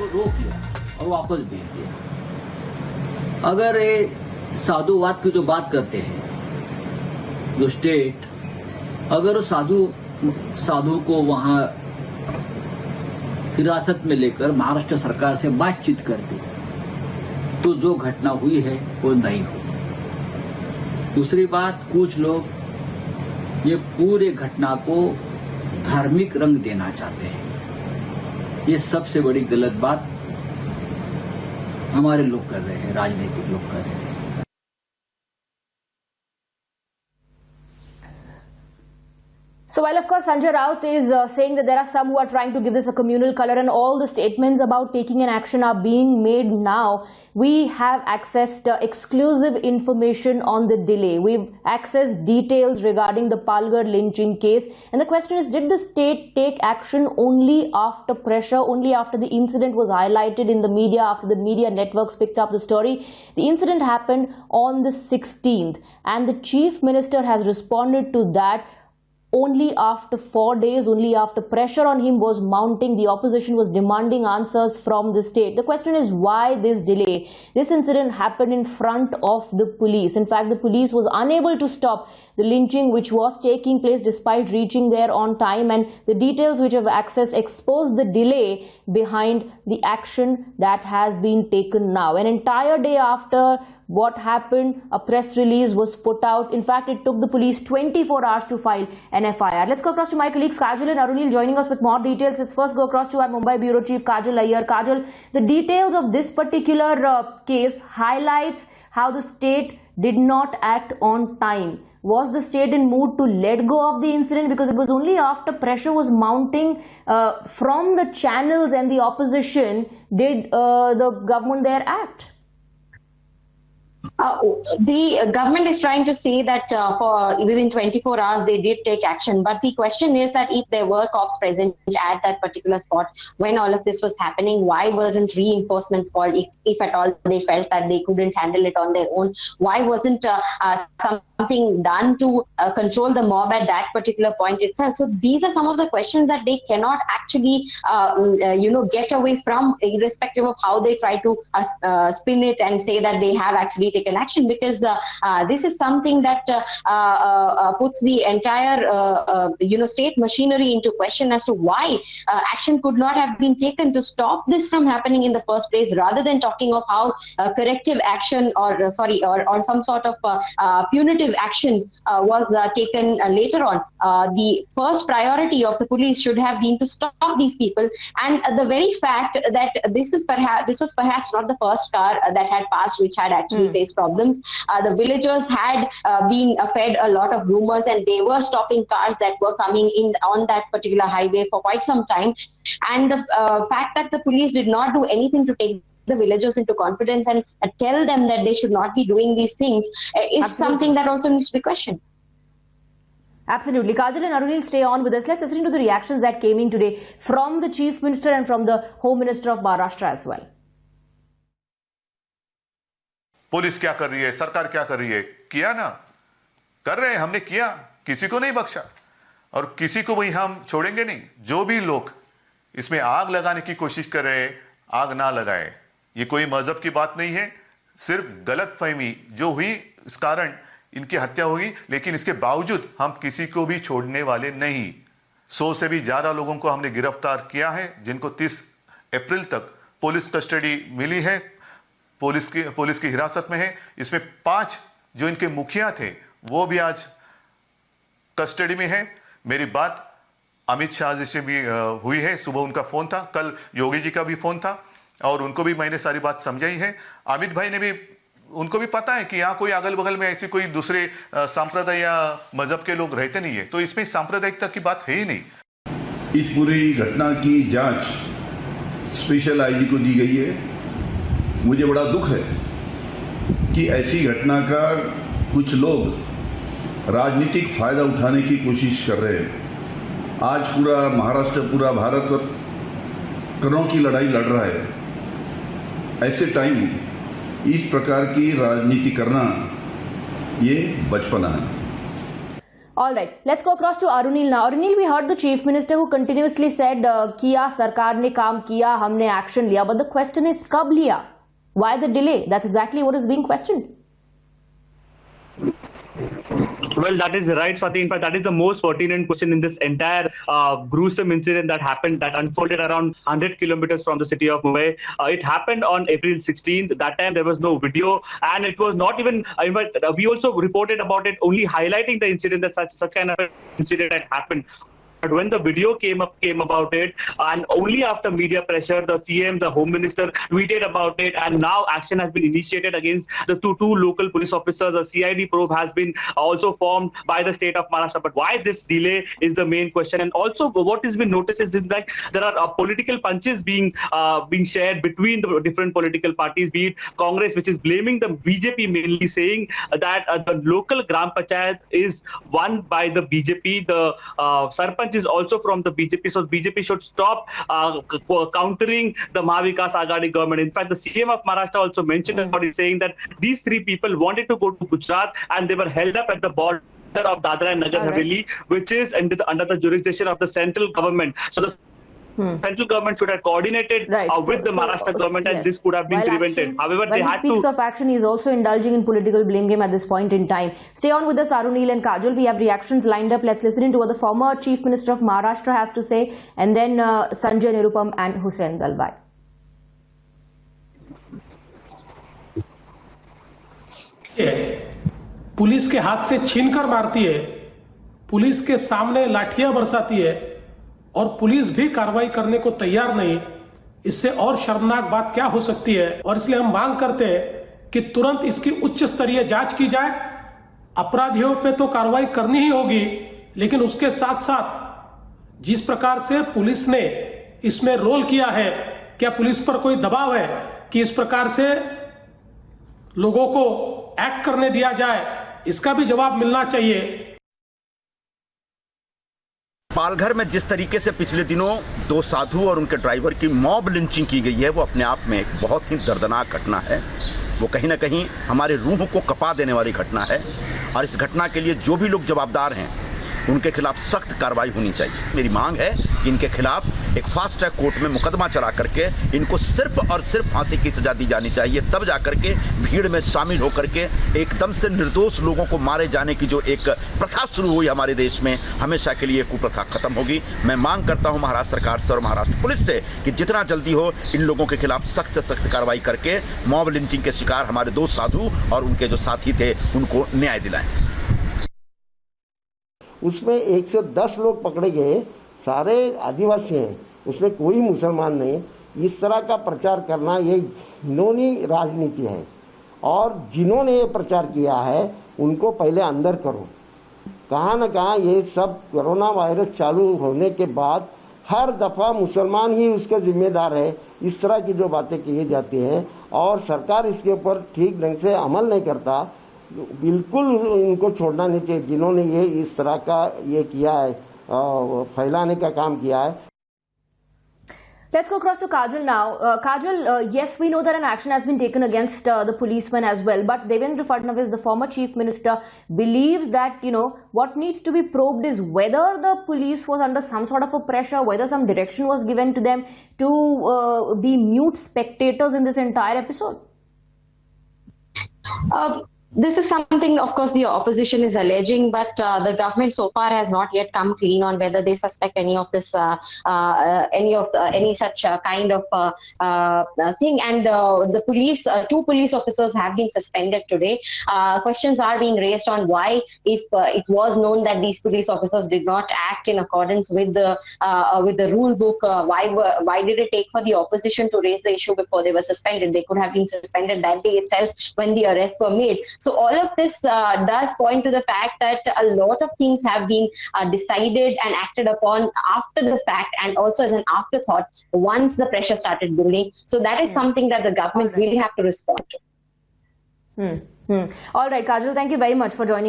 उसको रोक लिया और वापस भेज दिया। अगर ये साधुवाद की जो बात करते हैं, जो स्टेट, अगर वो साधु को वहां हिरासत में लेकर महाराष्ट्र सरकार से बातचीत करती तो जो घटना हुई है वो नहीं होती। दूसरी बात, कुछ लोग ये पूरे घटना को धार्मिक रंग देना चाहते हैं। ये सबसे बड़ी गलत बात हमारे लोग कर रहे हैं, राजनीतिक लोग कर रहे हैं। So while of course Sanjay Raut is saying that there are some who are trying to give this a communal color and all the statements about taking an action are being made now, we have accessed exclusive information on the delay. We've accessed details regarding the Palghar lynching case, and the question is, did the state take action only after pressure, only after the incident was highlighted in the media, after the media networks picked up the story? The incident happened on the 16th and the Chief Minister has responded to that only after 4 days, only after pressure on him was mounting. The opposition was demanding answers from the state. The question is, why this delay? This incident happened in front of the police. In fact, the police was unable to stop the lynching which was taking place despite reaching there on time, and the details which have accessed expose the delay behind the action that has been taken now. An entire day after what happened, a press release was put out. In fact, it took the police 24 hours to file an FIR. Let's go across to my colleagues Kajal and Arunil joining us with more details. Let's first go across to our Mumbai Bureau Chief Kajal Iyer. Kajal, the details of this particular case highlights how the state did not act on time. Was the state in mood to let go of the incident? Because it was only after pressure was mounting from the channels and the opposition did the government there act. The government is trying to say that for within 24 hours they did take action, but the question is that if there were cops present at that particular spot when all of this was happening, why weren't reinforcements called if at all they felt that they couldn't handle it on their own? Why wasn't something done to control the mob at that particular point itself? So these are some of the questions that they cannot actually get away from, irrespective of how they try to spin it and say that they have actually taken action, because this is something that puts the entire state machinery into question as to why action could not have been taken to stop this from happening in the first place, rather than talking of how corrective action or some sort of punitive action was taken later on. The first priority of the police should have been to stop these people, and the very fact that this was perhaps not the first car that had passed which had actually faced problems. The villagers had been fed a lot of rumors, and they were stopping cars that were coming in on that particular highway for quite some time. And the fact that the police did not do anything to take the villagers into confidence and tell them that they should not be doing these things is something that also needs to be questioned. Absolutely. Kajal and Arunil, stay on with us. Let's listen to the reactions that came in today from the Chief Minister and from the Home Minister of Maharashtra as well. Police क्या कर रही है, सरकार क्या कर रही है? किया ना, कर रहे हैं, हमने किया, किसी को नहीं बख्शा और किसी को भी हम छोड़ेंगे नहीं। जो भी लोग इसमें आग लगाने की कोशिश कर रहे हैं, आग ना लगाए। ये कोई मजहब की बात नहीं है, सिर्फ गलतफहमी जो हुई इस कारण इनकी हत्या हुई, लेकिन इसके बावजूद हम किसी को भी छोड़ने वाले नहीं। 100 से भी ज्यादा लोगों को हमने गिरफ्तार किया है, जिनको 30 अप्रैल तक पुलिस कस्टडी मिली है, पुलिस की हिरासत में है। इसमें 5 जो इनके मुखिया थे वो भी आज कस्टडी में है। मेरी बात अमित शाह जी से भी हुई है, सुबह उनका फोन था, कल योगी जी का भी फोन था और उनको भी मैंने सारी बात समझाई है। अमित भाई ने भी, उनको भी पता है कि यहाँ कोई अगल बगल में ऐसी कोई दूसरे सांप्रदाय या मजहब के लोग रहते नहीं है, तो इसमें सांप्रदायिकता की बात है ही नहीं। इस पूरी घटना की जांच स्पेशल आईजी को दी गई है। मुझे बड़ा दुख है कि ऐसी घटना का कुछ लोग राजनीतिक फायदा उठाने की कोशिश कर रहे हैं। आज पूरा महाराष्ट्र, पूरा भारत करों की लड़ाई लड़ रहा है। ऐसे टाइम इस प्रकार की राजनीति करना ये बचपना है। All right, let's go across to Arunil now. Arunil, we heard the Chief Minister who continuously said, किया सरकार ने काम किया, हमने action लिया. But the question is, कब लिया? Why the delay? That's exactly what is being questioned. Well, that is right, Swati. In fact, that is the most pertinent question in this entire gruesome incident that happened, that unfolded around 100 kilometers from the city of Mumbai. It happened on April 16th. That time there was no video, and it was not even. In fact, we also reported about it, only highlighting the incident, that such kind of an incident had happened. But when the video came about it, and only after media pressure, the CM, the Home Minister tweeted about it, and now action has been initiated against the two local police officers. A CID probe has been also formed by the state of Maharashtra. But why this delay is the main question. And also, what has been noticed is that there are political punches being shared between the different political parties, be it Congress, which is blaming the BJP mainly, saying that the local Gram Panchayat is won by the BJP. The Sarpanch is also from the BJP, so BJP should stop countering the Mahavikas Aghadi government. In fact, the CM of Maharashtra also mentioned about it, saying that these three people wanted to go to Gujarat and they were held up at the border of Dadra and Nagar Haveli, which is under the jurisdiction of the central government. So the central government should have coordinated with the Maharashtra government, and this could have been prevented. However, they had to. When he speaks of action, he is also indulging in political blame game at this point in time. Stay on with us, Arunil and Kajal. We have reactions lined up. Let's listen to what the former Chief Minister of Maharashtra has to say, and then Sanjay Nirupam and Hussain Dalwai. Police के हाथ से छीनकर मारती है, police के सामने लाठियां बरसाती है और पुलिस भी कार्रवाई करने को तैयार नहीं, इससे और शर्मनाक बात क्या हो सकती है। और इसलिए हम मांग करते हैं कि तुरंत इसकी उच्च स्तरीय जांच की जाए। अपराधियों पे तो कार्रवाई करनी ही होगी, लेकिन उसके साथ साथ जिस प्रकार से पुलिस ने इसमें रोल किया है, क्या पुलिस पर कोई दबाव है कि इस प्रकार से लोगों को एक्ट करने दिया जाए, इसका भी जवाब मिलना चाहिए। पालघर में जिस तरीके से पिछले दिनों दो साधु और उनके ड्राइवर की मॉब लिंचिंग की गई है, वो अपने आप में एक बहुत ही दर्दनाक घटना है। वो कहीं ना कहीं हमारे रूह को कपा देने वाली घटना है, और इस घटना के लिए जो भी लोग जवाबदार हैं उनके खिलाफ सख्त कार्रवाई होनी चाहिए। मेरी मांग है कि इनके खिलाफ एक फास्ट ट्रैक कोर्ट में मुकदमा चला करके इनको सिर्फ और सिर्फ फांसी की सजा दी जानी चाहिए। तब जाकर के भीड़ में शामिल होकर के एकदम से निर्दोष लोगों को मारे जाने की जो एक प्रथा शुरू हुई हमारे देश में, हमेशा के लिए कुप्रथा खत्म होगी। मैं मांग करता हूं महाराष्ट्र सरकार से और महाराष्ट्र पुलिस से कि जितना जल्दी हो इन लोगों के खिलाफ सख्त से सख्त कार्रवाई करके मॉब लिंचिंग के शिकार हमारे दो साधु और उनके जो साथी थे उनको न्याय दिलाएं। उसमें 110 लोग पकड़े गए, सारे आदिवासी हैं, उसमें कोई मुसलमान नहीं। इस तरह का प्रचार करना ये घिनौनी राजनीति है, और जिन्होंने ये प्रचार किया है उनको पहले अंदर करो। कहाँ न कहाँ ये सब कोरोना वायरस चालू होने के बाद हर दफ़ा मुसलमान ही उसके जिम्मेदार है। इस तरह की जो बातें की जाती हैं और सरकार इसके ऊपर ठीक ढंग से अमल नहीं करता, बिल्कुल इनको छोड़ना नहीं चाहिए। जिन्होंने ये इस तरह का ये किया है, फैलाने का काम किया है। Let's go across to Kajal now. Kajal, yes, we know that an action has been taken against the policemen as well, but Devendra Fadnavis, the former chief minister, believes that, what needs to be probed is whether the police was under some sort of a pressure, whether some direction was given to them to be mute spectators in this entire episode. This is something, of course, the opposition is alleging, but the government so far has not yet come clean on whether they suspect any of this, any such kind of thing. And the police, two police officers have been suspended today. Questions are being raised on why, if it was known that these police officers did not act in accordance with the rule book, why did it take for the opposition to raise the issue before they were suspended? They could have been suspended that day itself when the arrests were made. So all of this does point to the fact that a lot of things have been decided and acted upon after the fact, and also as an afterthought once the pressure started building. So that is something that the government really have to respond to. All right, Kajal, thank you very much for joining.